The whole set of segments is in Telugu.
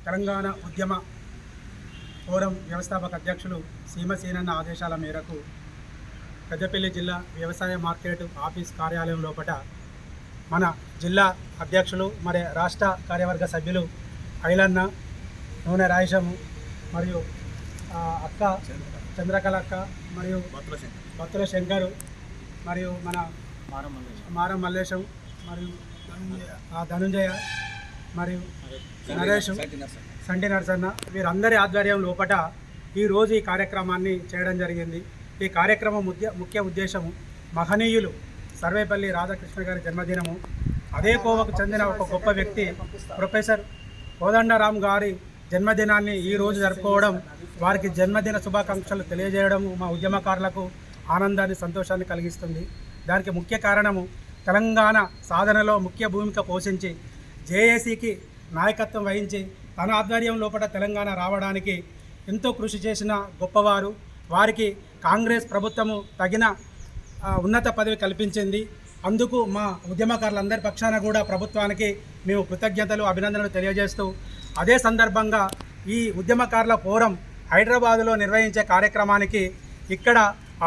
తెలంగాణ ఉద్యమ ఫోరం వ్యవస్థాపక అధ్యక్షులు సీమసేనన్న ఆదేశాల మేరకు పెద్దపల్లి జిల్లా వ్యవసాయ మార్కెట్ ఆఫీస్ కార్యాలయం లోపల మన జిల్లా అధ్యక్షులు మరి రాష్ట్ర కార్యవర్గ సభ్యులు ఐలన్న, నూనె రాయశము మరియు అక్క చంద్రకళ అక్క మరియు బత్తుల శంకరు మరియు మన మారం మల్లేశం మరియు ధనుంజయ మరియు నరేష్, సంటి నరసన్న వీరందరి ఆధ్వర్యం లోపల ఈరోజు ఈ కార్యక్రమాన్ని చేయడం జరిగింది. ఈ కార్యక్రమం ముఖ్య ఉద్దేశము మహనీయులు సర్వేపల్లి రాధాకృష్ణ గారి జన్మదినము. అదే కోవకు చెందిన ఒక గొప్ప వ్యక్తి ప్రొఫెసర్ కోదండరామ్ గారి జన్మదినాన్ని ఈరోజు జరుపుకోవడం, వారికి జన్మదిన శుభాకాంక్షలు తెలియజేయడం మా ఉద్యమకారులకు ఆనందాన్ని, సంతోషాన్ని కలిగిస్తుంది. దానికి ముఖ్య కారణము తెలంగాణ సాధనలో ముఖ్య భూమిక పోషించి జేఏసీకి నాయకత్వం వహించి తన ఆధ్వర్యం లోపల తెలంగాణ రావడానికి ఎంతో కృషి చేసిన గొప్పవారు. వారికి కాంగ్రెస్ ప్రభుత్వము తగిన ఉన్నత పదవి కల్పించింది. అందుకు మా ఉద్యమకారులందరి పక్షాన కూడా ప్రభుత్వానికి మేము కృతజ్ఞతలు, అభినందనలు తెలియజేస్తూ అదే సందర్భంగా ఈ ఉద్యమకారుల ఫోరం హైదరాబాదులో నిర్వహించే కార్యక్రమానికి ఇక్కడ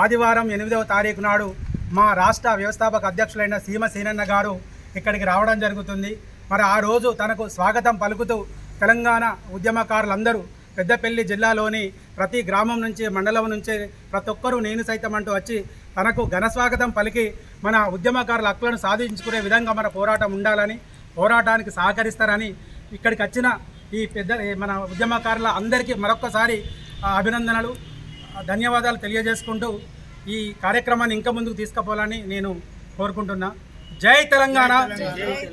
ఆదివారం 8వ తారీఖు నాడు మా రాష్ట్ర వ్యవస్థాపక అధ్యక్షులైన సీమసేనన్న గారు ఇక్కడికి రావడం జరుగుతుంది. మరి ఆ రోజు తనకు స్వాగతం పలుకుతూ తెలంగాణ ఉద్యమకారులందరూ పెద్దపల్లి జిల్లాలోని ప్రతి గ్రామం నుంచి, మండలం నుంచి ప్రతి ఒక్కరూ నేను సైతం అంటూ వచ్చి తనకు ఘనస్వాగతం పలికి మన ఉద్యమకారుల హక్కులను సాధించుకునే విధంగా మన పోరాటం ఉండాలని, పోరాటానికి సహకరిస్తారని ఇక్కడికి వచ్చిన ఈ మన ఉద్యమకారుల అందరికీ మరొక్కసారి అభినందనలు, ధన్యవాదాలు తెలియజేసుకుంటూ ఈ కార్యక్రమాన్ని ఇంకా ముందుకు తీసుకుపోవాలని నేను కోరుకుంటున్నా. జై తెలంగాణ.